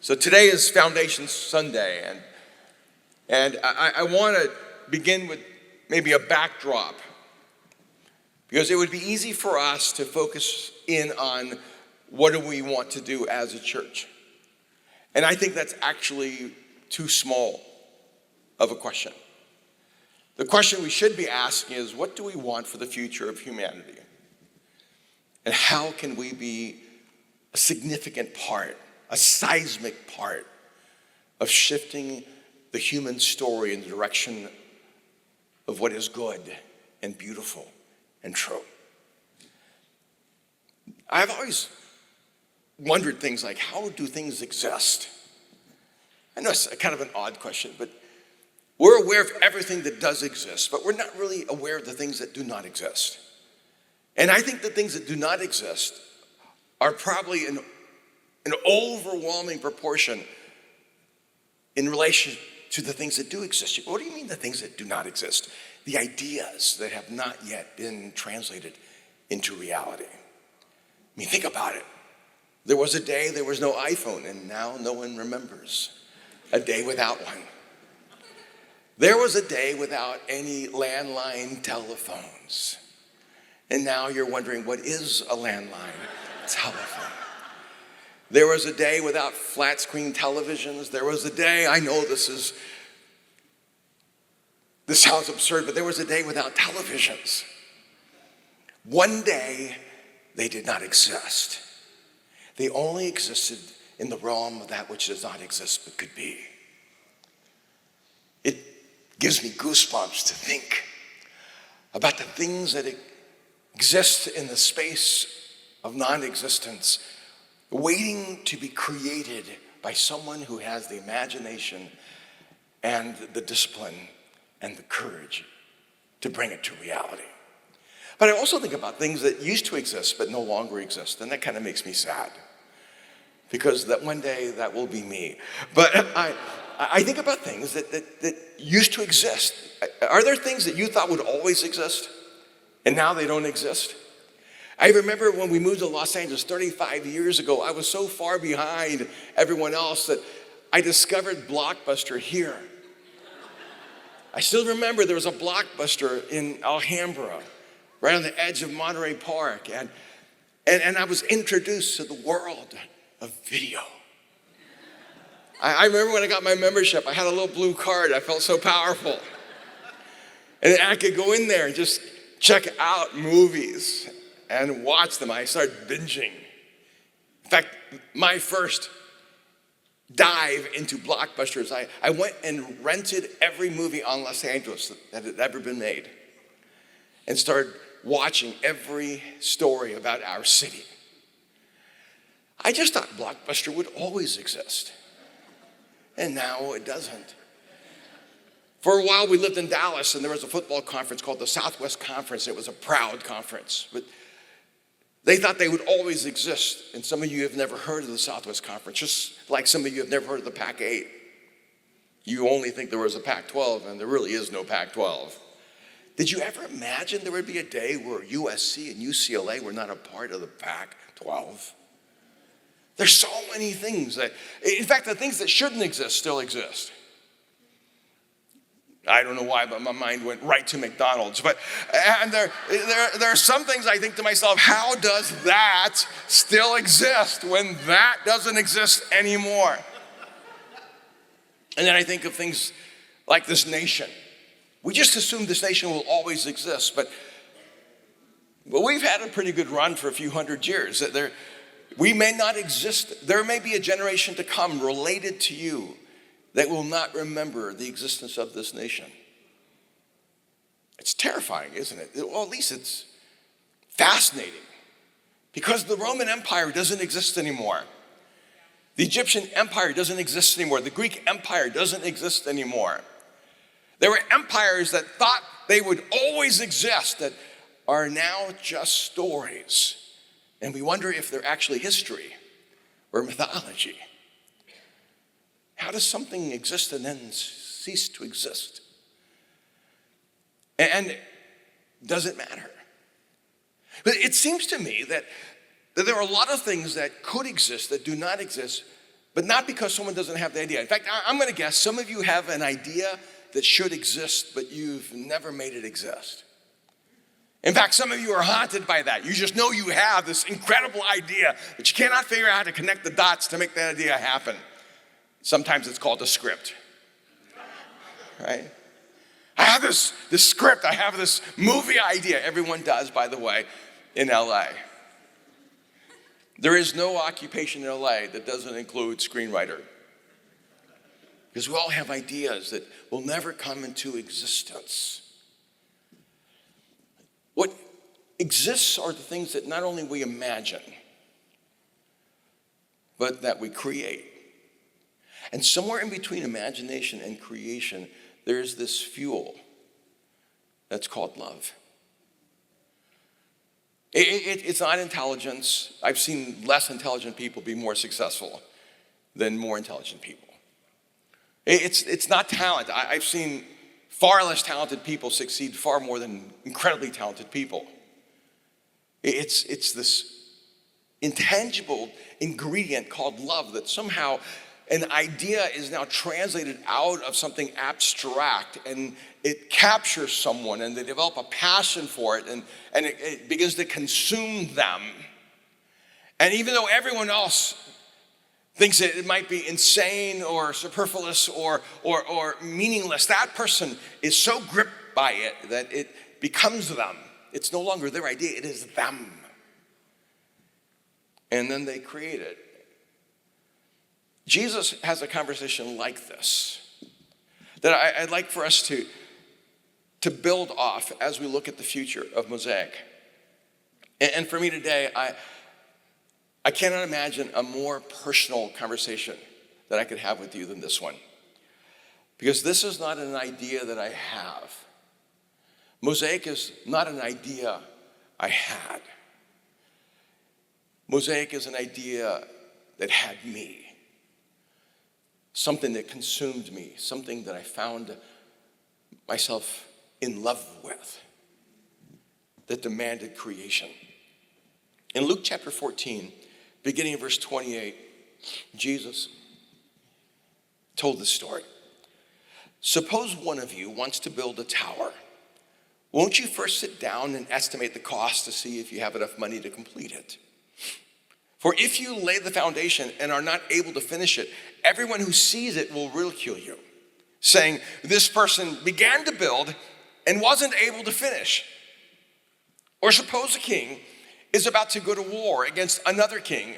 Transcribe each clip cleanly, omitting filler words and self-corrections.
So today is Foundation Sunday, and I want to begin with maybe a backdrop, because it would be easy for us to focus in on what do we want to do as a church. And I think that's actually too small of a question. The question we should be asking is, what do we want for the future of humanity? And how can we be a significant part, a seismic part of shifting the human story in the direction of what is good and beautiful and true? I've always wondered things like, how do things exist? I know it's kind of an odd question, but we're aware of everything that does exist, but we're not really aware of the things that do not exist. And I think the things that do not exist are probably an overwhelming proportion in relation to the things that do exist. What do you mean the things that do not exist? The ideas that have not yet been translated into reality. I mean, think about it. There was a day there was no iPhone, and now no one remembers a day without one. There was a day without any landline telephones, and now you're wondering, what is a landline telephone? There was a day without flat screen televisions. There was a day, I know this sounds absurd, but there was a day without televisions. One day, they did not exist. They only existed in the realm of that which does not exist but could be. It gives me goosebumps to think about the things that exist in the space of non-existence, waiting to be created by someone who has the imagination and the discipline and the courage to bring it to reality. But I also think about things that used to exist but no longer exist, and that kind of makes me sad, because that one day that will be me. But I think about things that used to exist. Are there things that you thought would always exist and now they don't exist? I remember when we moved to Los Angeles 35 years ago, I was so far behind everyone else that I discovered Blockbuster here. I still remember there was a Blockbuster in Alhambra, right on the edge of Monterey Park, and I was introduced to the world of video. I remember when I got my membership, I had a little blue card. I felt so powerful. And I could go in there and just check out movies and watch them. I started binging. In fact, my first dive into Blockbusters, I went and rented every movie on Los Angeles that had ever been made and started watching every story about our city. I just thought Blockbuster would always exist. And now it doesn't. For a while we lived in Dallas, and there was a football conference called the Southwest Conference. It was a proud conference, but they thought they would always exist. And some of you have never heard of the Southwest Conference, just like some of you have never heard of the Pac-8. You only think there was a Pac-12, and there really is no Pac-12. Did you ever imagine there would be a day where USC and UCLA were not a part of the Pac-12? There's so many things that, in fact, the things that shouldn't exist still exist. I don't know why, but my mind went right to McDonald's. And there are some things I think to myself, how does that still exist when that doesn't exist anymore? And then I think of things like this nation. We just assume this nation will always exist, but we've had a pretty good run for a few hundred years. We may not exist. There may be a generation to come related to you that will not remember the existence of this nation. It's terrifying, isn't it? Well, at least it's fascinating, because the Roman Empire doesn't exist anymore. The Egyptian Empire doesn't exist anymore. The Greek Empire doesn't exist anymore. There were empires that thought they would always exist that are now just stories. And we wonder if they're actually history or mythology. How does something exist and then cease to exist? And does it matter? But it seems to me that there are a lot of things that could exist that do not exist but not because someone doesn't have the idea. In fact, I'm going to guess some of you have an idea that should exist, but you've never made it exist. In fact, some of you are haunted by that. You just know you have this incredible idea, but you cannot figure out how to connect the dots to make that idea happen. Sometimes it's called a script, right? I have this script. I have this movie idea. Everyone does, by the way, in LA. There is no occupation in LA that doesn't include screenwriter. Because we all have ideas that will never come into existence. What exists are the things that not only we imagine, but that we create. And somewhere in between imagination and creation, there's this fuel that's called love. It's not intelligence. I've seen less intelligent people be more successful than more intelligent people. It's not talent. I've seen far less talented people succeed far more than incredibly talented people. It's this intangible ingredient called love that somehow an idea is now translated out of something abstract, and it captures someone, and they develop a passion for it, and it begins to consume them. And even though everyone else thinks that it might be insane or superfluous or meaningless, that person is so gripped by it that it becomes them. It's no longer their idea, it is them. And then they create it. Jesus has a conversation like this that I'd like for us to build off as we look at the future of Mosaic. And for me today, I cannot imagine a more personal conversation that I could have with you than this one. Because this is not an idea that I have. Mosaic is not an idea I had. Mosaic is an idea that had me. Something that consumed me, something that I found myself in love with, that demanded creation. In Luke chapter 14, beginning in verse 28, Jesus told this story. Suppose one of you wants to build a tower. Won't you first sit down and estimate the cost to see if you have enough money to complete it? For if you lay the foundation and are not able to finish it, everyone who sees it will ridicule you, saying, this person began to build and wasn't able to finish. Or suppose a king is about to go to war against another king.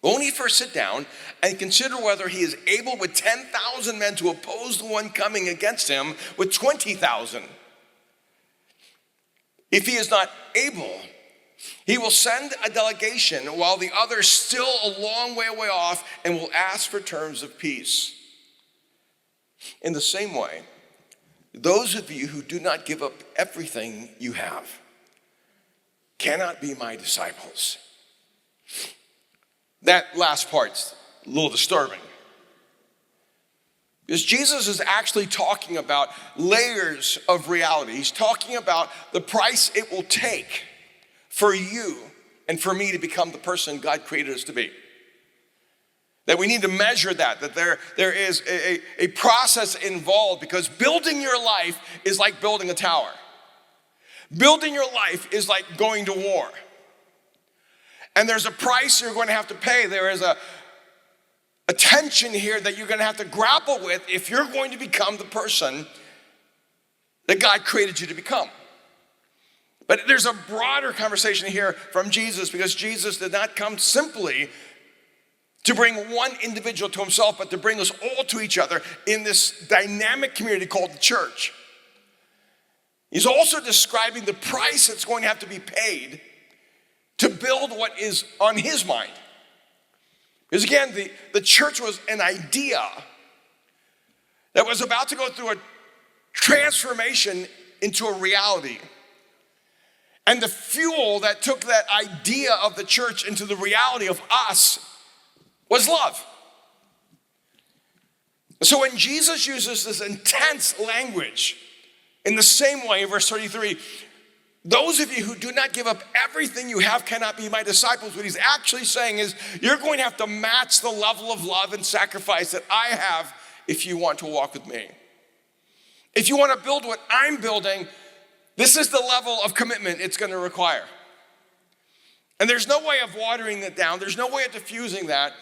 Won't he first sit down and consider whether he is able with 10,000 men to oppose the one coming against him with 20,000? If he is not able, he will send a delegation while the other is still a long way off and will ask for terms of peace. In the same way, those of you who do not give up everything you have cannot be my disciples. That last part's a little disturbing. Because Jesus is actually talking about layers of reality. He's talking about the price it will take for you and for me to become the person God created us to be. That we need to measure that there is a process involved, because building your life is like building a tower. Building your life is like going to war. And there's a price you're going to have to pay. There is a tension here that you're going to have to grapple with if you're going to become the person that God created you to become. But there's a broader conversation here from Jesus, because Jesus did not come simply to bring one individual to himself, but to bring us all to each other in this dynamic community called the church. He's also describing the price that's going to have to be paid to build what is on his mind. Because again, the church was an idea that was about to go through a transformation into a reality. And the fuel that took that idea of the church into the reality of us was love. So when Jesus uses this intense language, in the same way, verse 33, Those of you who do not give up everything you have cannot be my disciples. What he's actually saying is you're going to have to match the level of love and sacrifice that I have if you want to walk with me. If you want to build what I'm building, this is the level of commitment it's going to require. And there's no way of watering it down. There's no way of diffusing that.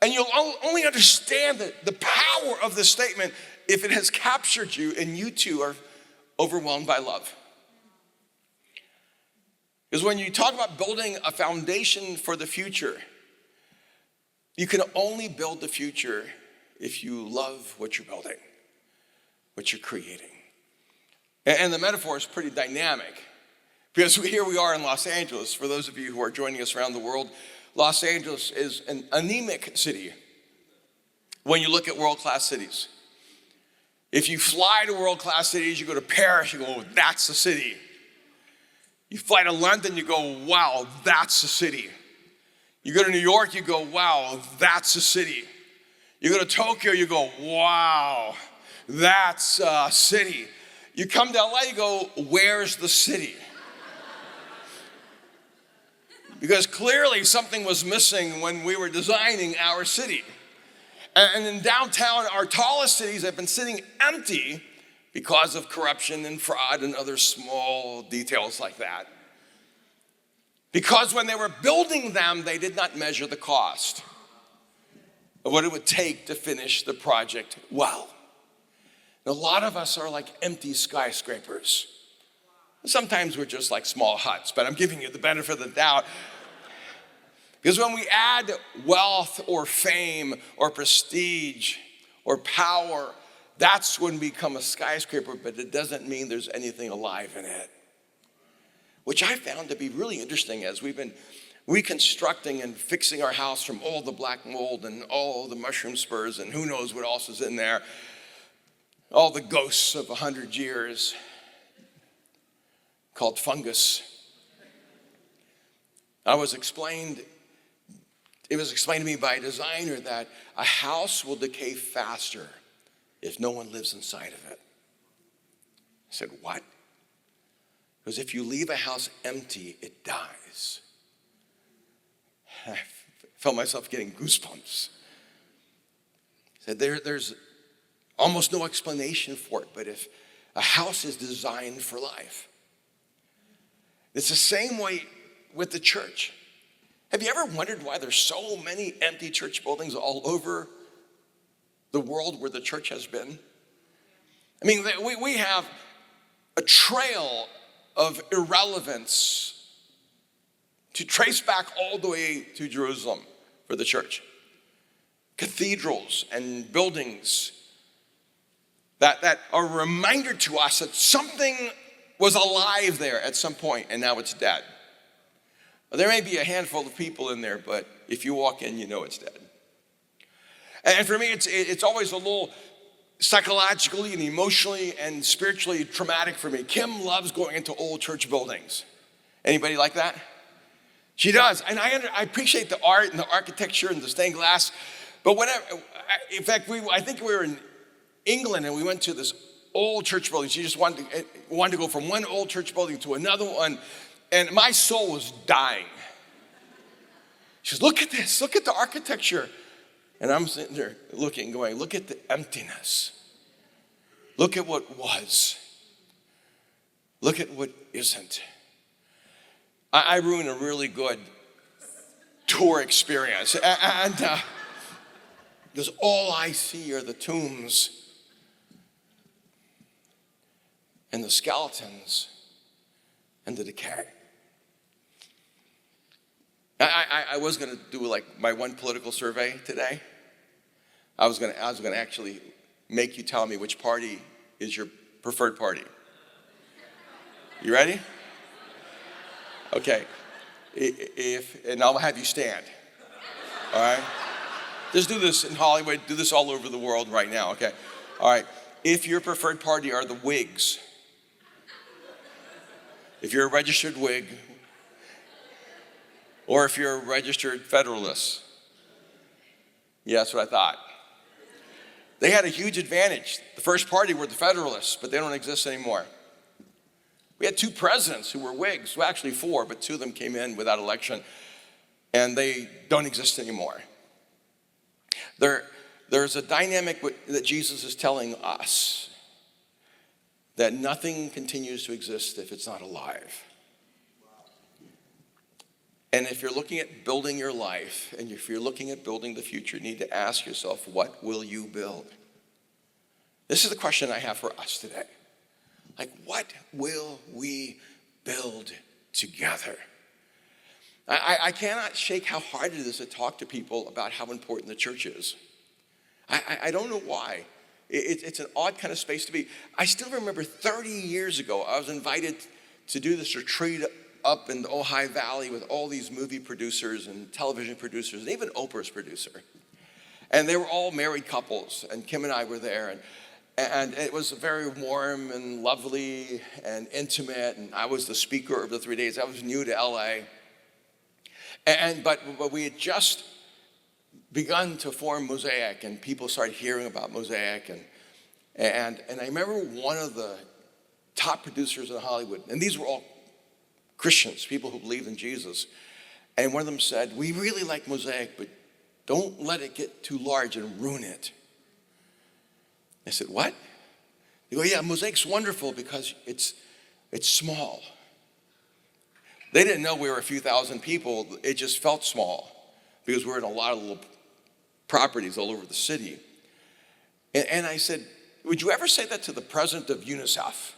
And you'll only understand the power of this statement if it has captured you and you too are overwhelmed by love. Because when you talk about building a foundation for the future, you can only build the future if you love what you're building, what you're creating. And the metaphor is pretty dynamic. Because here we are in Los Angeles. For those of you who are joining us around the world, Los Angeles is an anemic city when you look at world-class cities. If you fly to world-class cities, you go to Paris, you go, oh, that's the city. You fly to London, you go, wow, that's the city. You go to New York, you go, wow, that's the city. You go to Tokyo, you go, wow, that's a city. You come to LA, you go, where's the city? Because clearly something was missing when we were designing our city. And in downtown, our tallest cities have been sitting empty because of corruption and fraud and other small details like that. Because when they were building them, they did not measure the cost of what it would take to finish the project well. And a lot of us are like empty skyscrapers. Sometimes we're just like small huts, but I'm giving you the benefit of the doubt. Because when we add wealth or fame or prestige or power, that's when we become a skyscraper, but it doesn't mean there's anything alive in it. Which I found to be really interesting as we've been reconstructing and fixing our house from all the black mold and all the mushroom spurs and who knows what else is in there. All the ghosts of 100 years called fungus. It was explained to me by a designer that a house will decay faster if no one lives inside of it. I said, what? Because if you leave a house empty, it dies. I felt myself getting goosebumps. I said, there's almost no explanation for it, but if a house is designed for life, it's the same way with the church. Have you ever wondered why there's so many empty church buildings all over the world where the church has been? I mean, we have a trail of irrelevance to trace back all the way to Jerusalem for the church. Cathedrals and buildings that are a reminder to us that something was alive there at some point and now it's dead. There may be a handful of people in there, but if you walk in, you know it's dead. And for me, it's always a little psychologically and emotionally and spiritually traumatic for me. Kim loves going into old church buildings. Anybody like that? She does. And I appreciate the art and the architecture and the stained glass. But in fact, I think we were in England and we went to this old church building. She just wanted to go from one old church building to another one. And my soul was dying. She says, look at this, look at the architecture. And I'm sitting there looking, going, look at the emptiness. Look at what was. Look at what isn't. I ruined a really good tour experience. And because all I see are the tombs and the skeletons and the decay. I was going to do like my one political survey today. I was going to actually make you tell me which party is your preferred party. You ready? Okay. And I'll have you stand. All right? Just do this in Hollywood. Do this all over the world right now. Okay. All right. If your preferred party are the Whigs, if you're a registered Whig, or if you're a registered Federalist. Yeah, that's what I thought. They had a huge advantage. The first party were the Federalists, but they don't exist anymore. We had 2 presidents who were Whigs, well, actually 4, but 2 of them came in without election, and they don't exist anymore. There's a dynamic that Jesus is telling us, that nothing continues to exist if it's not alive. And if you're looking at building your life, and if you're looking at building the future, you need to ask yourself, what will you build? This is the question I have for us today. Like, what will we build together? I cannot shake how hard it is to talk to people about how important the church is. I don't know why. It's an odd kind of space to be. I still remember 30 years ago, I was invited to do this retreat up in the Ojai Valley with all these movie producers and television producers, and even Oprah's producer. And they were all married couples, and Kim and I were there, and it was very warm and lovely and intimate, and I was the speaker of the 3 days. I was new to LA. But we had just begun to form Mosaic, and people started hearing about Mosaic, and I remember one of the top producers in Hollywood, and these were all Christians, people who believed in Jesus, and one of them said, "We really like Mosaic, but don't let it get too large and ruin it." I said, "What?" They go, "Yeah, Mosaic's wonderful because it's small." They didn't know we were a few thousand people. It just felt small because we're in a lot of little properties all over the city. And I said, "Would you ever say that to the president of UNICEF?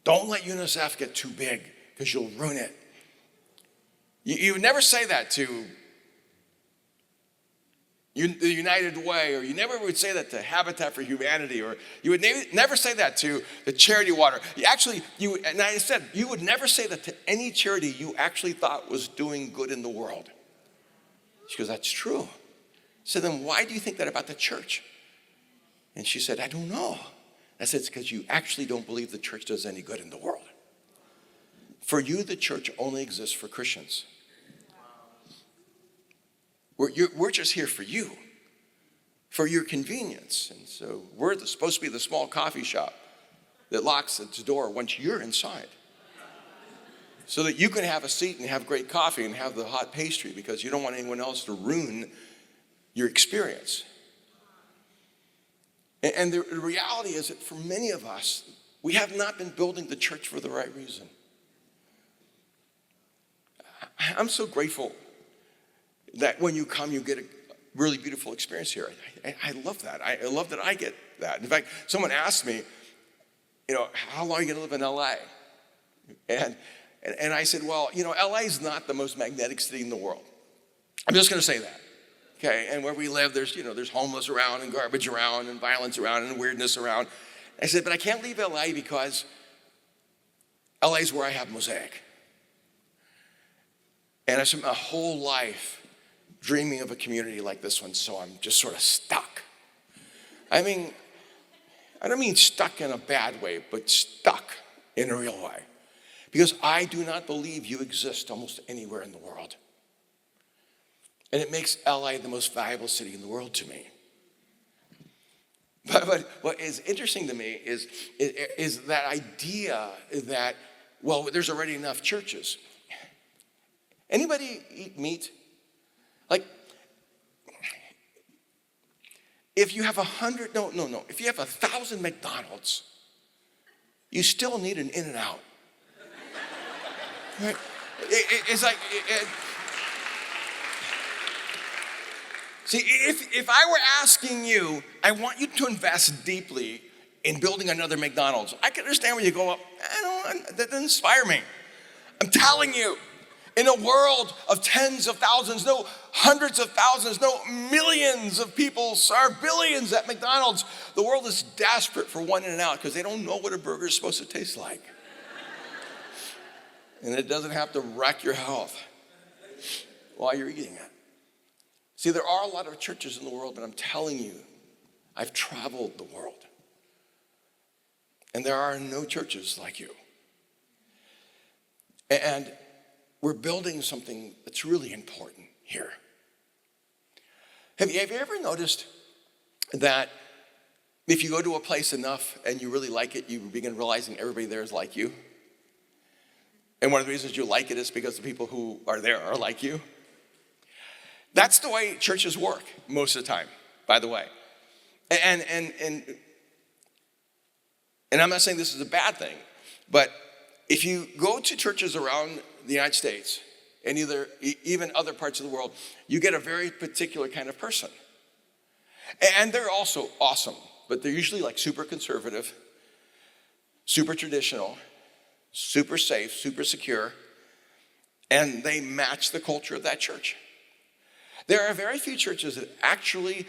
Don't let UNICEF get too big because you'll ruin it." You would never say that to the United Way, or you never would say that to Habitat for Humanity, or you would never say that to the Charity Water. And I said, you would never say that to any charity you actually thought was doing good in the world. She goes, "That's true." So then why do you think that about the church? And she said, "I don't know." I said, "It's because you actually don't believe the church does any good in the world. For you, the church only exists for Christians. We're just here for you, for your convenience. And so we're supposed to be the small coffee shop that locks its door once you're inside, so that you can have a seat and have great coffee and have the hot pastry, because you don't want anyone else to ruin your experience." And the reality is that for many of us, we have not been building the church for the right reason. I'm so grateful that when you come, you get a really beautiful experience here. I love that. I love that I get that. In fact, someone asked me, "How long are you going to live in LA?" And I said, "Well, LA is not the most magnetic city in the world. I'm just going to say that. Okay, and where we live, there's homeless around and garbage around and violence around and weirdness around." I said, "But I can't leave LA because LA is where I have Mosaic. And I spent my whole life dreaming of a community like this one, so I'm just sort of stuck." I mean, I don't mean stuck in a bad way, but stuck in a real way. Because I do not believe you exist almost anywhere in the world. And it makes LA the most valuable city in the world to me. But what is interesting to me is that idea that, well, there's already enough churches. Anybody eat meat? Like, if you have if you have 1,000 McDonald's, you still need an In-N-Out. Right? It's like, see, if I were asking you, I want you to invest deeply in building another McDonald's, I can understand where you go, that doesn't inspire me. I'm telling you, in a world of tens of thousands, no hundreds of thousands, no millions of people, or billions at McDonald's, the world is desperate for one In-N-Out because they don't know what a burger is supposed to taste like. And it doesn't have to wreck your health while you're eating it. See, there are a lot of churches in the world, but I'm telling you, I've traveled the world. And there are no churches like you. And we're building something that's really important here. Have you ever noticed that if you go to a place enough and you really like it, you begin realizing everybody there is like you? And one of the reasons you like it is because the people who are there are like you. That's the way churches work most of the time, by the way. And I'm not saying this is a bad thing, but if you go to churches around the United States and even other parts of the world, you get a very particular kind of person. And they're also awesome, but they're usually like super conservative, super traditional, super safe, super secure, and they match the culture of that church. There are very few churches that actually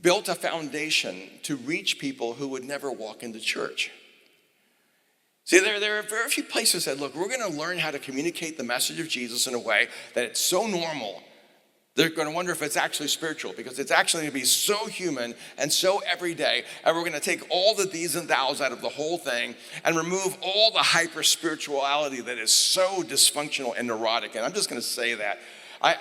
built a foundation to reach people who would never walk into church. See, there are very few places that, look, we're going to learn how to communicate the message of Jesus in a way that it's so normal, they're going to wonder if it's actually spiritual, because it's actually going to be so human and so everyday, and we're going to take all the these and thous out of the whole thing and remove all the hyper-spirituality that is so dysfunctional and neurotic. And I'm just going to say that. I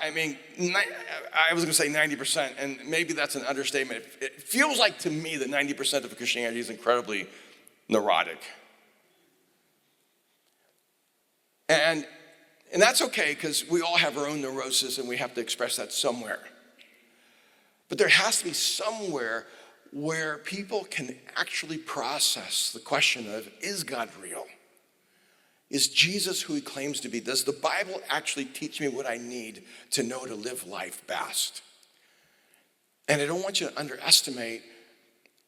was going to say 90%, and maybe that's an understatement. It feels like to me that 90% of Christianity is incredibly neurotic. And that's okay, because we all have our own neurosis and we have to express that somewhere. But there has to be somewhere where people can actually process the question of, is God real? Is Jesus who he claims to be? Does the Bible actually teach me what I need to know to live life best? And I don't want you to underestimate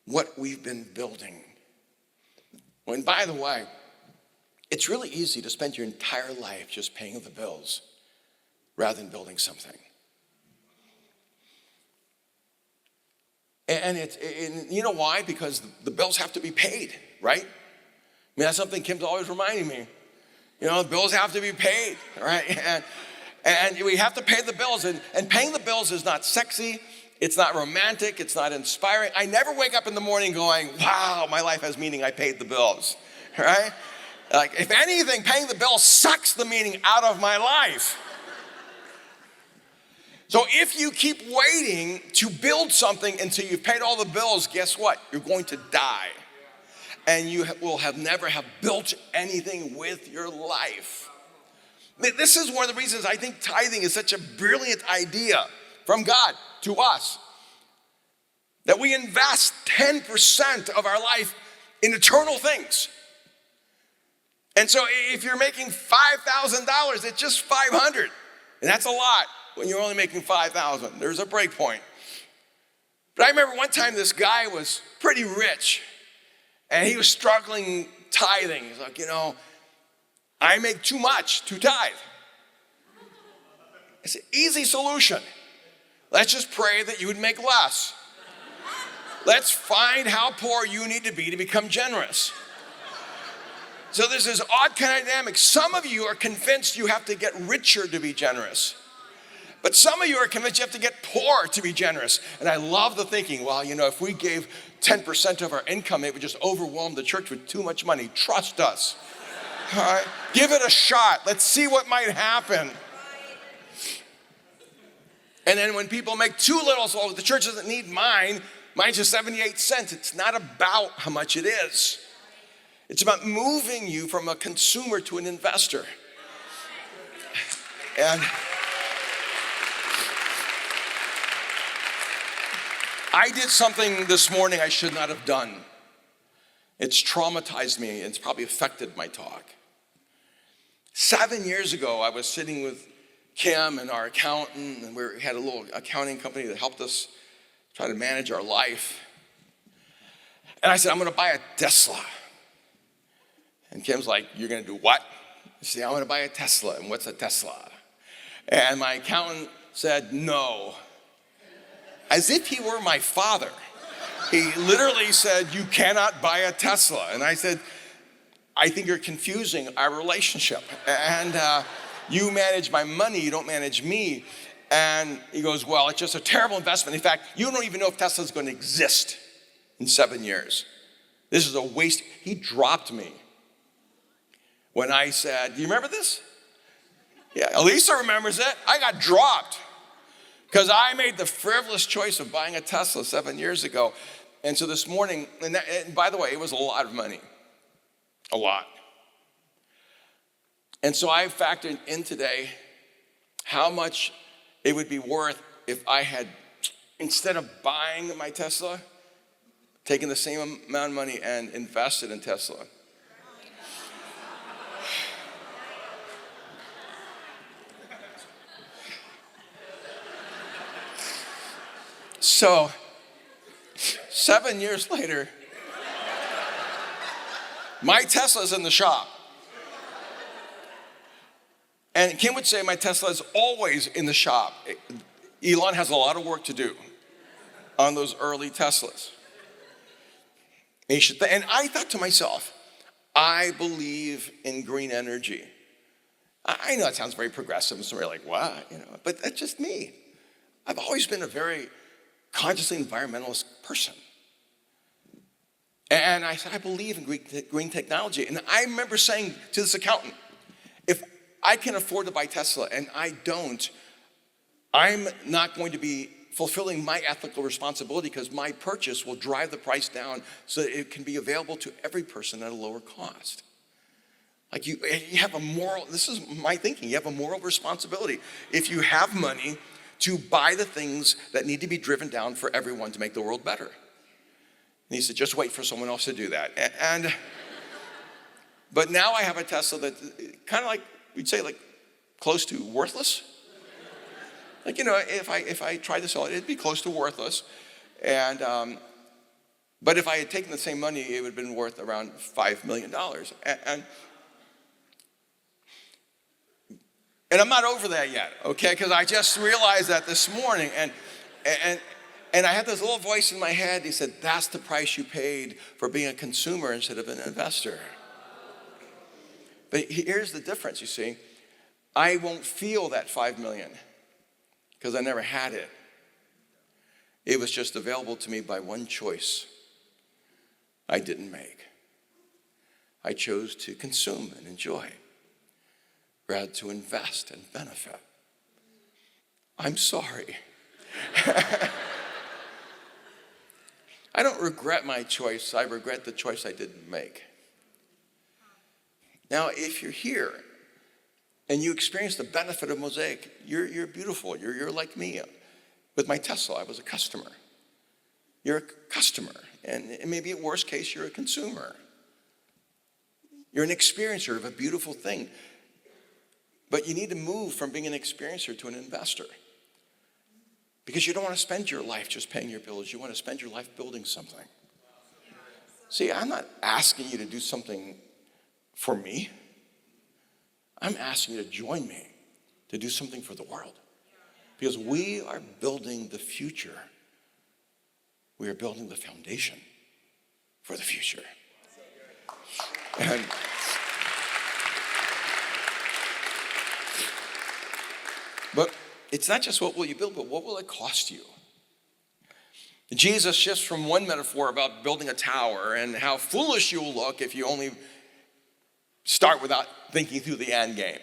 what we've been building. And by the way, it's really easy to spend your entire life just paying the bills rather than building something. And you know why? Because the bills have to be paid, right? I mean, that's something Kim's always reminding me. You know, bills have to be paid, right? And we have to pay the bills. And paying the bills is not sexy. It's not romantic. It's not inspiring. I never wake up in the morning going, wow, my life has meaning. I paid the bills, right? Like, if anything, paying the bill sucks the meaning out of my life. So if you keep waiting to build something until you've paid all the bills, guess what? You're going to die. And you will never have built anything with your life. This is one of the reasons I think tithing is such a brilliant idea from God to us. That we invest 10% of our life in eternal things. And so if you're making $5,000, it's just $500. And that's a lot when you're only making $5,000. There's a break point. But I remember one time this guy was pretty rich, and he was struggling tithing. He's like, I make too much to tithe. It's an easy solution. Let's just pray that you would make less. Let's find how poor you need to be become generous. So there's this odd kind of dynamic. Some of you are convinced you have to get richer to be generous. But some of you are convinced you have to get poor to be generous. And I love the thinking, well, if we gave 10% of our income, it would just overwhelm the church with too much money. Trust us. All right? Give it a shot. Let's see what might happen. And then when people make too little, so the church doesn't need mine. Mine's just 78 cents. It's not about how much it is. It's about moving you from a consumer to an investor. And I did something this morning I should not have done. It's traumatized me, and it's probably affected my talk. 7 years ago, I was sitting with Kim and our accountant, and we had a little accounting company that helped us try to manage our life. And I said, I'm going to buy a Tesla. And Kim's like, you're going to do what? I said, I'm going to buy a Tesla. And what's a Tesla? And my accountant said, no. As if he were my father. He literally said, you cannot buy a Tesla. And I said, I think you're confusing our relationship. And you manage my money, you don't manage me. And he goes, well, it's just a terrible investment. In fact, you don't even know if Tesla's going to exist in 7 years. This is a waste. He dropped me. When I said, do you remember this? Yeah, Elisa remembers it. I got dropped because I made the frivolous choice of buying a Tesla 7 years ago. And so this morning, and by the way, it was a lot of money. A lot. And so I factored in today how much it would be worth if I had, instead of buying my Tesla, taken the same amount of money and invested in Tesla. So, 7 years later, my Tesla's in the shop. And Kim would say my Tesla is always in the shop. Elon has a lot of work to do on those early Teslas. And I thought to myself, I believe in green energy. I know that sounds very progressive. Some are like, what? But that's just me. I've always been a very consciously environmentalist person. And I said, I believe in green technology. And I remember saying to this accountant, if I can afford to buy Tesla and I don't, I'm not going to be fulfilling my ethical responsibility because my purchase will drive the price down so that it can be available to every person at a lower cost. Like you have a moral, this is my thinking, you have a moral responsibility. If you have money, to buy the things that need to be driven down for everyone to make the world better. And he said, just wait for someone else to do that. But now I have a Tesla that kind of like, we'd say like close to worthless. Like, if I tried to sell it, it'd be close to worthless. And, but if I had taken the same money, it would have been worth around $5 million. And I'm not over that yet, okay? Because I just realized that this morning. And I had this little voice in my head. He said, that's the price you paid for being a consumer instead of an investor. But here's the difference, you see. I won't feel that $5 million because I never had it. It was just available to me by one choice I didn't make. I chose to consume and enjoy rather to invest and benefit. I'm sorry. I don't regret my choice. I regret the choice I didn't make. Now, if you're here and you experience the benefit of Mosaic, you're beautiful. You're like me. With my Tesla, I was a customer. You're a customer. And maybe at worst case, you're a consumer. You're an experiencer of a beautiful thing. But you need to move from being an experiencer to an investor. Because you don't want to spend your life just paying your bills. You want to spend your life building something. See, I'm not asking you to do something for me. I'm asking you to join me to do something for the world. Because we are building the future. We are building the foundation for the future. And but it's not just what will you build, but what will it cost you? Jesus shifts from one metaphor about building a tower and how foolish you'll look if you only start without thinking through the end game.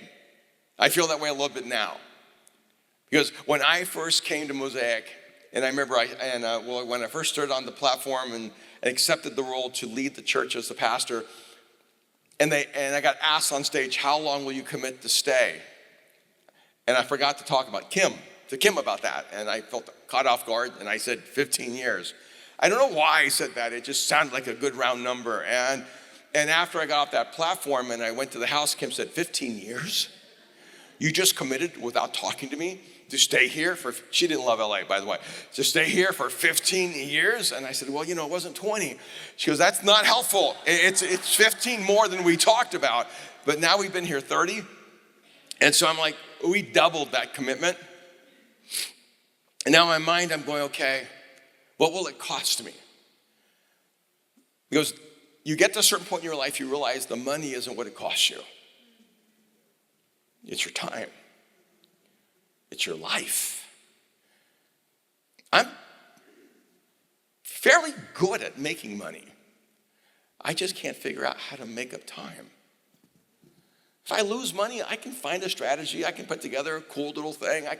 I feel that way a little bit now. Because when I first came to Mosaic, and I remember when I first started on the platform and accepted the role to lead the church as the pastor, and I got asked on stage, how long will you commit to stay? And I forgot to talk about Kim about that. And I felt caught off guard, and I said 15 years. I don't know why I said that. It just sounded like a good round number. And after I got off that platform and I went to the house, Kim said, 15 years? You just committed without talking to me to stay here for, she didn't love LA, by the way, to stay here for 15 years? And I said, well, it wasn't 20. She goes, that's not helpful. It's 15 more than we talked about. But now we've been here 30. And so I'm like, we doubled that commitment. And now in my mind, I'm going, okay, what will it cost me? Because you get to a certain point in your life, you realize the money isn't what it costs you. It's your time. It's your life. I'm fairly good at making money. I just can't figure out how to make up time. If I lose money, I can find a strategy. I can put together a cool little thing. I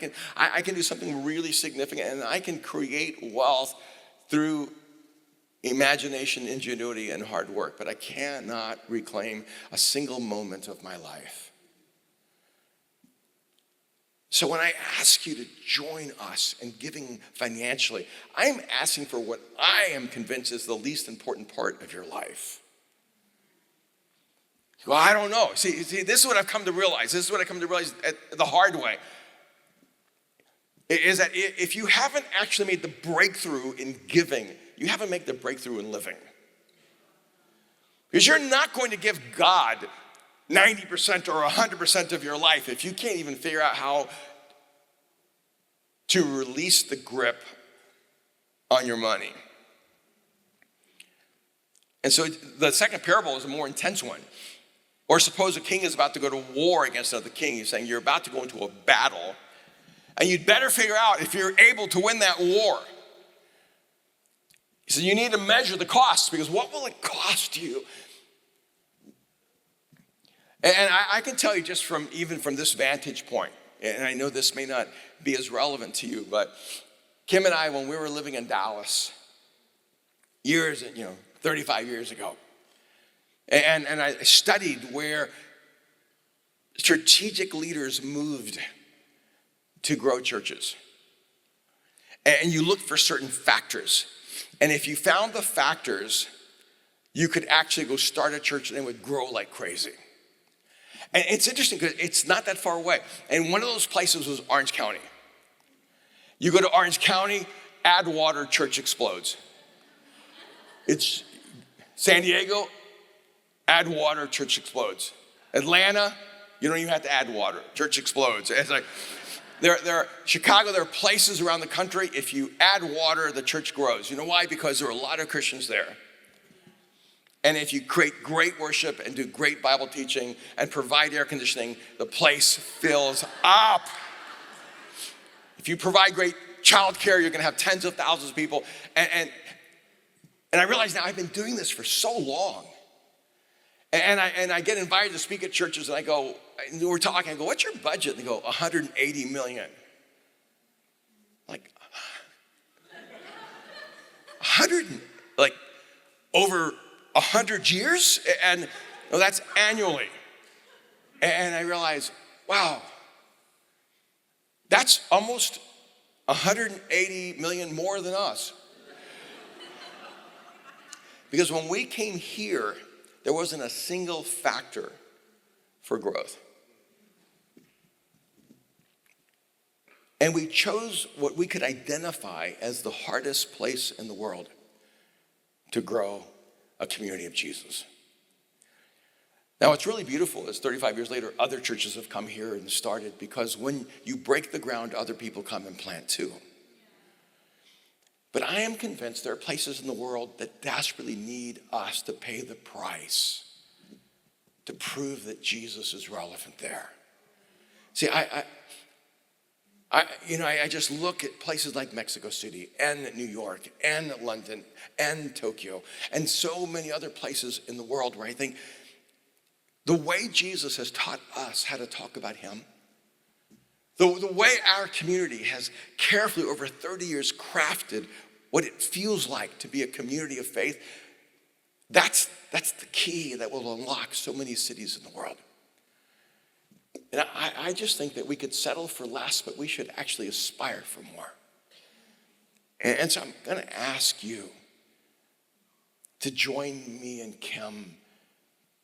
can do something really significant, and I can create wealth through imagination, ingenuity, and hard work. But I cannot reclaim a single moment of my life. So when I ask you to join us in giving financially, I'm asking for what I am convinced is the least important part of your life. Well, I don't know. See, this is what I've come to realize. This is what I come to realize the hard way. Is that if you haven't actually made the breakthrough in giving, you haven't made the breakthrough in living. Because you're not going to give God 90% or 100% of your life if you can't even figure out how to release the grip on your money. And so the second parable is a more intense one. Or suppose a king is about to go to war against another king. He's saying you're about to go into a battle, and you'd better figure out if you're able to win that war. He said you need to measure the cost, because what will it cost you? And I can tell you just even from this vantage point, and I know this may not be as relevant to you, but Kim and I, when we were living in Dallas, 35 years ago, and I studied where strategic leaders moved to grow churches. And you looked for certain factors. And if you found the factors, you could actually go start a church and it would grow like crazy. And it's interesting because it's not that far away. And one of those places was Orange County. You go to Orange County, add water, church explodes. It's San Diego, add water, church explodes. Atlanta, you don't even have to add water, church explodes. It's like, Chicago, there are places around the country, if you add water, the church grows. You know why? Because there are a lot of Christians there. And if you create great worship and do great Bible teaching and provide air conditioning, the place fills up. If you provide great childcare, you're gonna have tens of thousands of people. And I realize now I've been doing this for so long. And I get invited to speak at churches, and I go, and we're talking, I go, what's your budget? And they go, 180 million. Like, 100, over 100 years? And no, that's annually. And I realize, wow, that's almost 180 million more than us. Because when we came here, there wasn't a single factor for growth. And we chose what we could identify as the hardest place in the world to grow a community of Jesus. Now, what's really beautiful is 35 years later, other churches have come here and started, because when you break the ground, other people come and plant too. But I am convinced there are places in the world that desperately need us to pay the price to prove that Jesus is relevant there. See, I just look at places like Mexico City and New York and London and Tokyo and so many other places in the world where I think the way Jesus has taught us how to talk about him, the way our community has carefully over 30 years crafted what it feels like to be a community of faith, that's the key that will unlock so many cities in the world. And I just think that we could settle for less, but we should actually aspire for more. And so I'm going to ask you to join me and Kim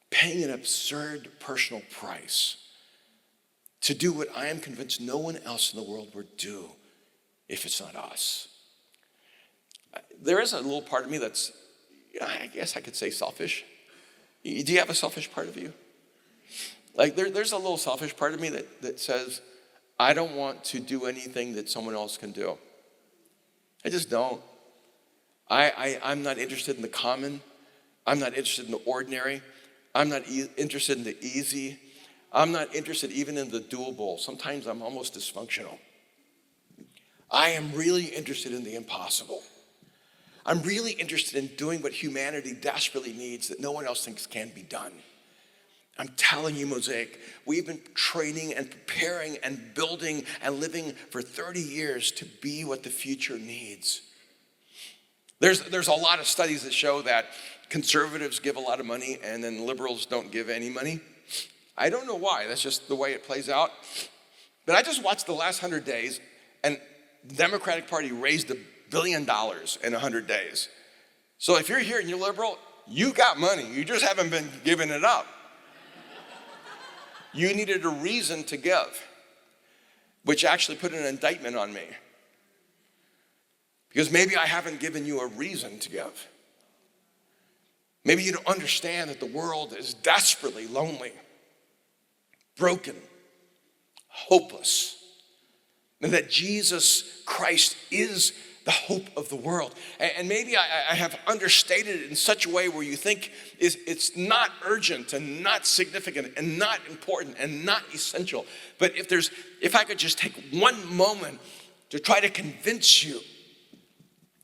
paying an absurd personal price to do what I am convinced no one else in the world would do if it's not us. There is a little part of me that's, I guess I could say selfish. Do you have a selfish part of you? Like there's a little selfish part of me that says, I don't want to do anything that someone else can do. I just don't. I'm not interested in the common. I'm not interested in the ordinary. I'm not interested in the easy. I'm not interested even in the doable. Sometimes I'm almost dysfunctional. I am really interested in the impossible. I'm really interested in doing what humanity desperately needs that no one else thinks can be done. I'm telling you, Mosaic, we've been training and preparing and building and living for 30 years to be what the future needs. There's a lot of studies that show that conservatives give a lot of money and then liberals don't give any money. I don't know why. That's just the way it plays out. But I just watched the last 100 days, and the Democratic Party raised $1 billion in 100 days. So if you're here and you're liberal, you got money. You just haven't been giving it up. You needed a reason to give, which actually put an indictment on me. Because maybe I haven't given you a reason to give. Maybe you don't understand that the world is desperately lonely, broken, hopeless, and that Jesus Christ is the hope of the world. And maybe I have understated it in such a way where you think it's not urgent and not significant and not important and not essential. But if I could just take one moment to try to convince you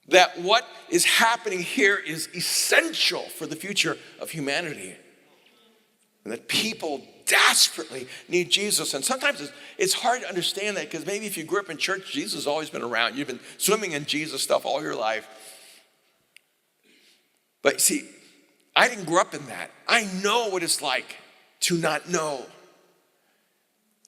that what is happening here is essential for the future of humanity, and that people desperately need Jesus. And sometimes it's hard to understand that, because maybe if you grew up in church, Jesus has always been around. You've been swimming in Jesus stuff all your life. But see, I didn't grow up in that. I know what it's like to not know.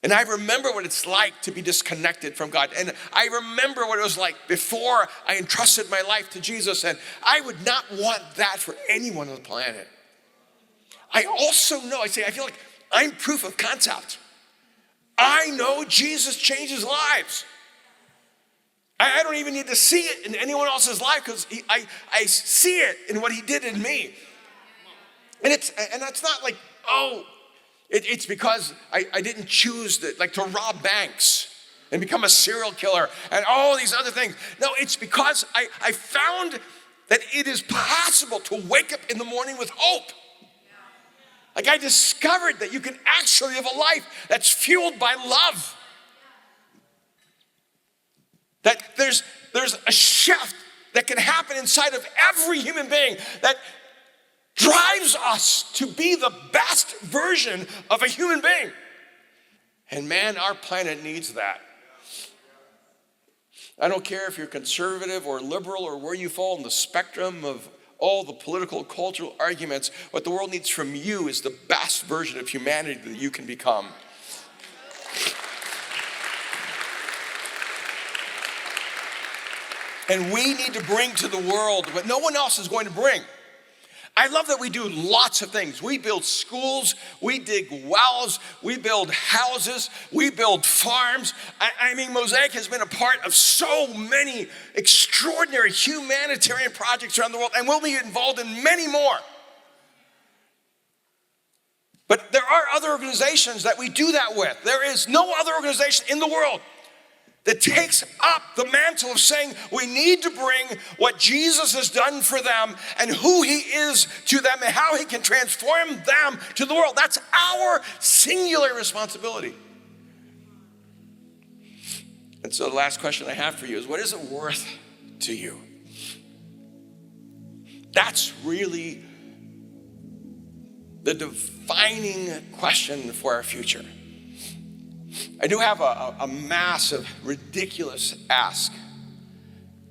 And I remember what it's like to be disconnected from God. And I remember what it was like before I entrusted my life to Jesus. And I would not want that for anyone on the planet. I also know, I feel like I'm proof of concept. I know Jesus changes lives. I don't even need to see it in anyone else's life, because I see it in what he did in me. And that's not like, it's because I didn't choose to rob banks and become a serial killer and all these other things. No, it's because I found that it is possible to wake up in the morning with hope. Like, I discovered that you can actually live a life that's fueled by love. That there's a shift that can happen inside of every human being that drives us to be the best version of a human being. And man, our planet needs that. I don't care if you're conservative or liberal or where you fall in the spectrum of all the political, cultural arguments. What the world needs from you is the best version of humanity that you can become. And we need to bring to the world what no one else is going to bring. I love that we do lots of things. We build schools, we dig wells, we build houses, we build farms. I mean, Mosaic has been a part of so many extraordinary humanitarian projects around the world, and we'll be involved in many more. But there are other organizations that we do that with. There is no other organization in the world that takes up the mantle of saying we need to bring what Jesus has done for them and who he is to them and how he can transform them to the world. That's our singular responsibility. And so the last question I have for you is, what is it worth to you? That's really the defining question for our future. I do have a massive, ridiculous ask.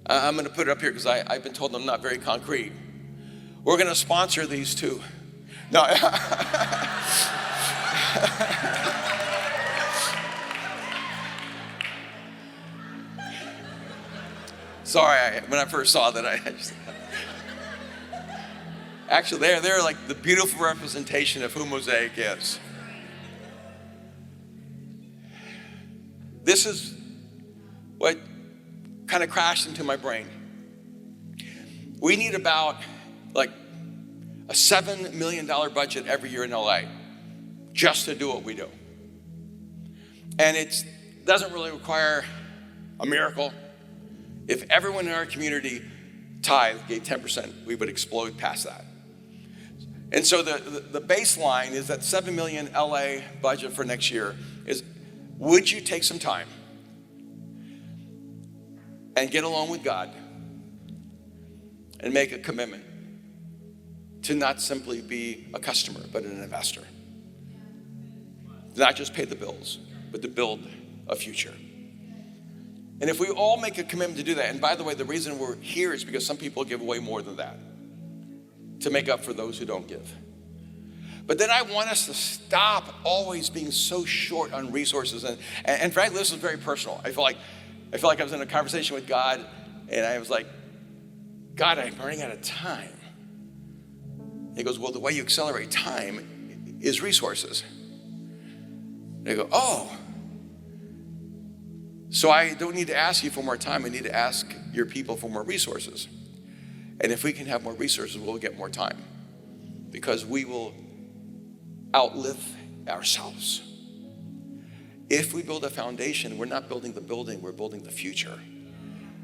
I'm going to put it up here because I've been told I'm not very concrete. We're going to sponsor these two. No. Sorry, when I first saw that, actually, they're like the beautiful representation of who Mosaic is. This is what kind of crashed into my brain. We need about a $7 million budget every year in LA just to do what we do. And it doesn't really require a miracle. If everyone in our community gave 10%, we would explode past that. And so the baseline is that $7 million LA budget for next year is, would you take some time and get along with God and make a commitment to not simply be a customer, but an investor? To not just pay the bills, but to build a future. And if we all make a commitment to do that, and by the way, the reason we're here is because some people give away more than that to make up for those who don't give. But then I want us to stop always being so short on resources. And frankly, this is very personal. I feel like I was in a conversation with God, and I was like, God, I'm running out of time. He goes, well, the way you accelerate time is resources. And I go, oh. So I don't need to ask you for more time. I need to ask your people for more resources. And if we can have more resources, we'll get more time. Because we will outlive ourselves. If we build a foundation, we're not building the building, we're building the future.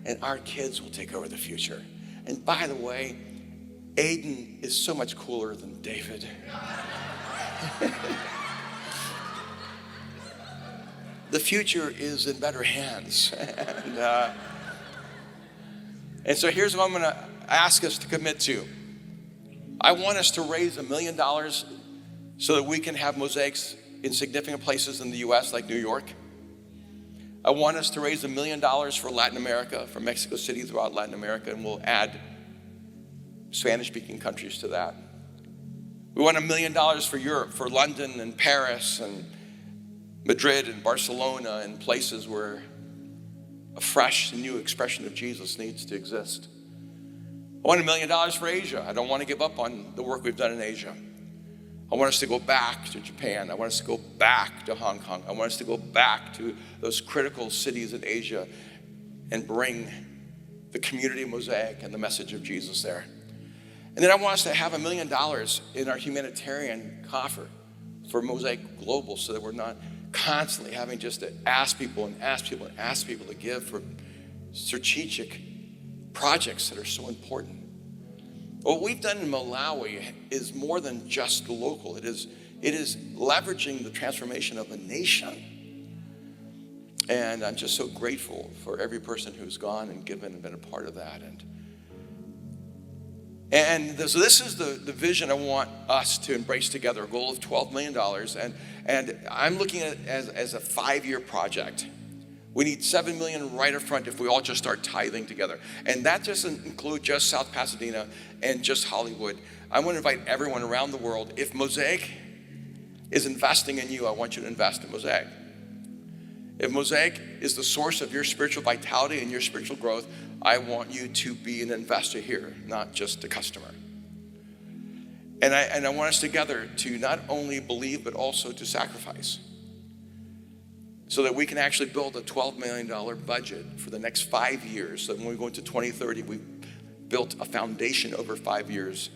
And our kids will take over the future. And by the way, Aiden is so much cooler than David. The future is in better hands. And so here's what I'm going to ask us to commit to. I want us to raise $1 million so that we can have mosaics in significant places in the U.S. like New York. I want us to raise $1 million for Latin America, for Mexico City throughout Latin America, and we'll add Spanish-speaking countries to that. We want $1 million for Europe, for London and Paris and Madrid and Barcelona and places where a fresh and new expression of Jesus needs to exist. I want $1 million for Asia. I don't want to give up on the work we've done in Asia. I want us to go back to Japan. I want us to go back to Hong Kong. I want us to go back to those critical cities in Asia and bring the community of Mosaic and the message of Jesus there. And then I want us to have $1 million in our humanitarian coffer for Mosaic Global so that we're not constantly having just to ask people and ask people and ask people to give for strategic projects that are so important. What we've done in Malawi is more than just local. It is leveraging the transformation of a nation. And I'm just so grateful for every person who's gone and given and been a part of that. So this is the vision I want us to embrace together, a goal of $12 million. And I'm looking at it as a 5-year project. We need $7 million right up front if we all just start tithing together. And that doesn't include just South Pasadena and just Hollywood. I want to invite everyone around the world. If Mosaic is investing in you, I want you to invest in Mosaic. If Mosaic is the source of your spiritual vitality and your spiritual growth, I want you to be an investor here, not just a customer. And I want us together to not only believe, but also to sacrifice, so that we can actually build a $12 million budget for the next 5 years. So when we go into 2030, we've built a foundation over 5 years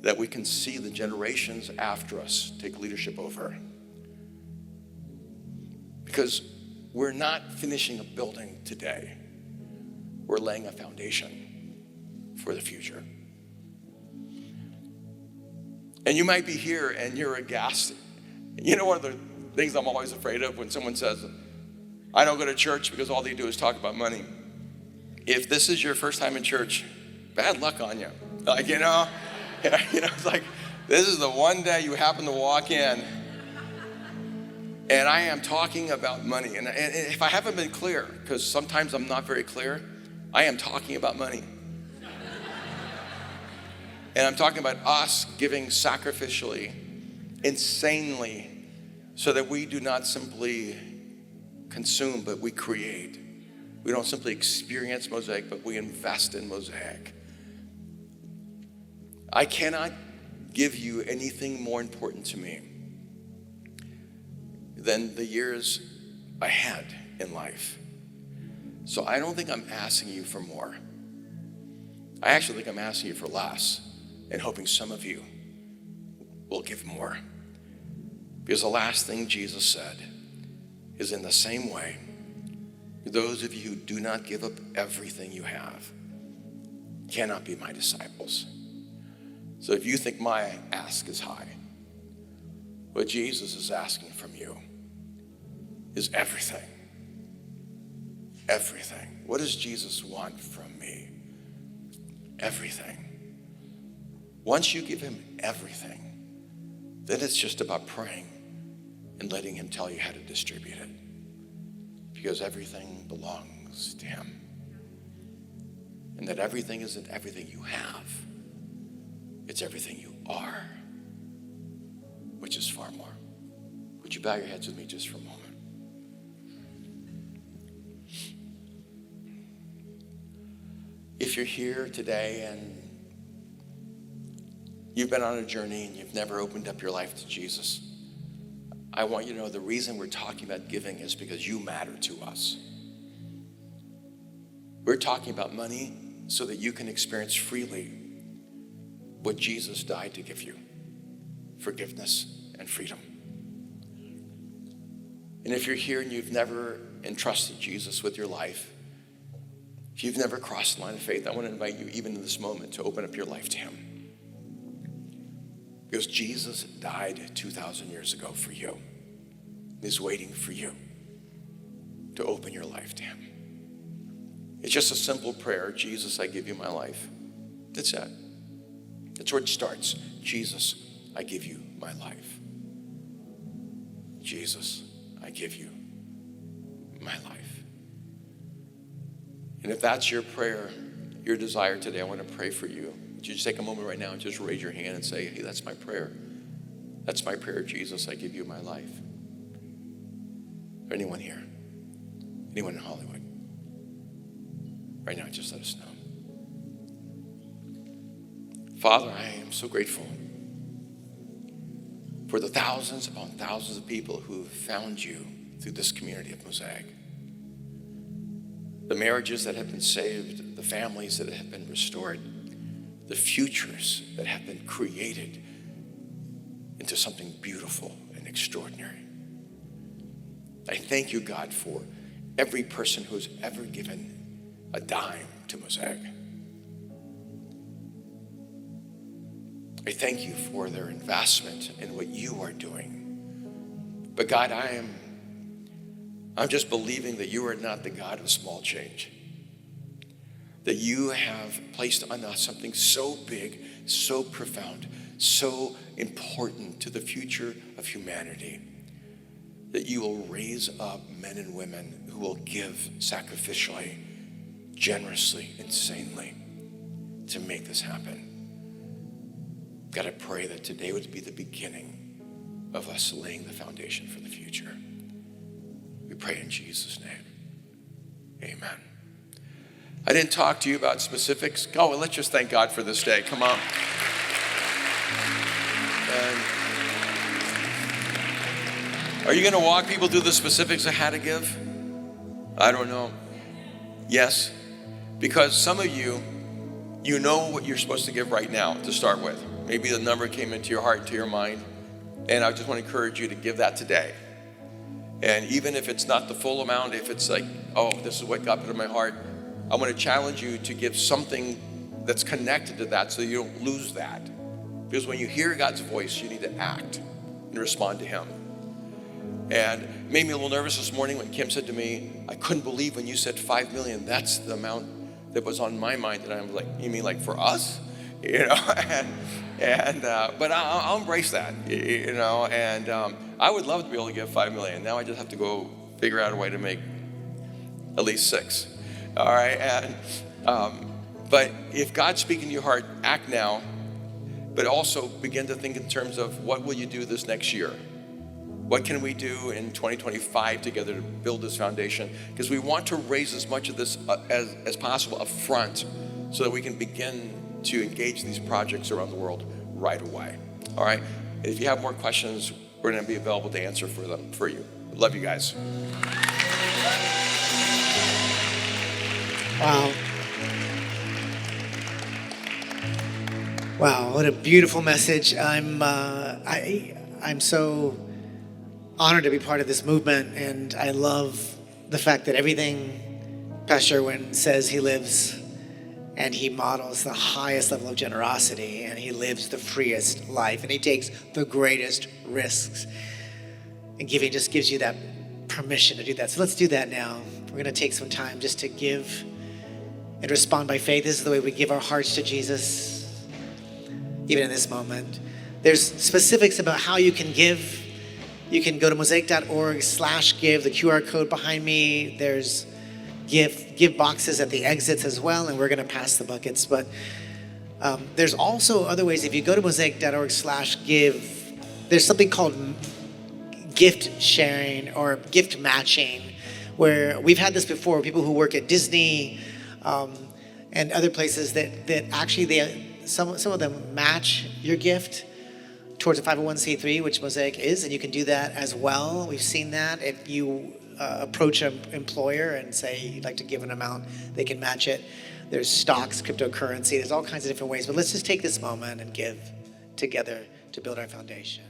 that we can see the generations after us take leadership over. Because we're not finishing a building today. We're laying a foundation for the future. And you might be here and you're aghast. You know, one of the things I'm always afraid of when someone says, I don't go to church because all they do is talk about money. If this is your first time in church, bad luck on you. Like, it's like, this is the one day you happen to walk in and I am talking about money. And if I haven't been clear, because sometimes I'm not very clear, I am talking about money. And I'm talking about us giving sacrificially, insanely, so that we do not simply consume, but we create. We don't simply experience Mosaic, but we invest in Mosaic. I cannot give you anything more important to me than the years ahead in life. So I don't think I'm asking you for more. I actually think I'm asking you for less and hoping some of you will give more. Because the last thing Jesus said is, in the same way, those of you who do not give up everything you have cannot be my disciples. So if you think my ask is high, what Jesus is asking from you is everything. Everything. What does Jesus want from me? Everything. Once you give him everything, then it's just about praying and letting him tell you how to distribute it. Because everything belongs to him. And that everything isn't everything you have. It's everything you are. which is far more. Would you bow your heads with me just for a moment? If you're here today and you've been on a journey and you've never opened up your life to Jesus, I want you to know the reason we're talking about giving is because you matter to us. We're talking about money so that you can experience freely what Jesus died to give you: forgiveness and freedom. And if you're here and you've never entrusted Jesus with your life, if you've never crossed the line of faith, I want to invite you, even in this moment, to open up your life to him. Because Jesus died 2,000 years ago for you. He's waiting for you to open your life to him. It's just a simple prayer. Jesus, I give you my life. That's it. That's where it starts. Jesus, I give you my life. Jesus, I give you my life. And if that's your prayer, your desire today, I want to pray for you. Would you just take a moment right now and just raise your hand and say, hey, that's my prayer. That's my prayer, Jesus, I give you my life. Anyone here? Anyone in Hollywood? Right now, just let us know. Father, I am so grateful for the thousands upon thousands of people who have found you through this community of Mosaic. The marriages that have been saved, the families that have been restored, the futures that have been created into something beautiful and extraordinary. I thank you, God, for every person who has ever given a dime to Mosaic. I thank you for their investment in what you are doing. But God, I'm just believing that you are not the God of small change. That you have placed on us something so big, so profound, so important to the future of humanity. That you will raise up men and women who will give sacrificially, generously, insanely to make this happen. God, I pray that today would be the beginning of us laying the foundation for the future. We pray in Jesus' name. Amen. I didn't talk to you about specifics. Oh, well, let's just thank God for this day. Come on. And are you going to walk people through the specifics of how to give? I don't know. Yes, because some of you know what you're supposed to give right now to start with. Maybe the number came into your heart, to your mind, and I just want to encourage you to give that today. And even if it's not the full amount, if it's like, oh, this is what God put in my heart, I want to challenge you to give something that's connected to that so you don't lose that. Because when you hear God's voice, you need to act and respond to him. And it made me a little nervous this morning when Kim said to me, I couldn't believe when you said 5 million. That's the amount that was on my mind. And I'm like, you mean like for us? You know, but I'll embrace that, you know, and I would love to be able to give 5 million. Now I just have to go figure out a way to make at least 6. All right. And, but if God's speaking to your heart, act now, but also begin to think in terms of what will you do this next year? What can we do in 2025 together to build this foundation? Because we want to raise as much of this as possible up front so that we can begin to engage these projects around the world right away. All right. If you have more questions, we're going to be available to answer for you. Love you guys. Wow. Wow, what a beautiful message. I'm so honored to be part of this movement, and I love the fact that everything Pastor Erwin says, he lives, and he models the highest level of generosity, and he lives the freest life, and he takes the greatest risks. And giving just gives you that permission to do that. So let's do that now. We're going to take some time just to give and respond by faith. This is the way we give our hearts to Jesus, even in this moment. There's specifics about how you can give. You can go to mosaic.org/give, the QR code behind me. There's give boxes at the exits as well, and we're going to pass the buckets. But there's also other ways. If you go to mosaic.org/give, there's something called gift sharing or gift matching, where we've had this before. People who work at Disney and other places that actually some of them match your gift towards a 501c3, which Mosaic is, and you can do that as well. We've seen that. If you approach an employer and say you'd like to give an amount, they can match it. There's stocks, cryptocurrency, there's all kinds of different ways. But let's just take this moment and give together to build our foundation.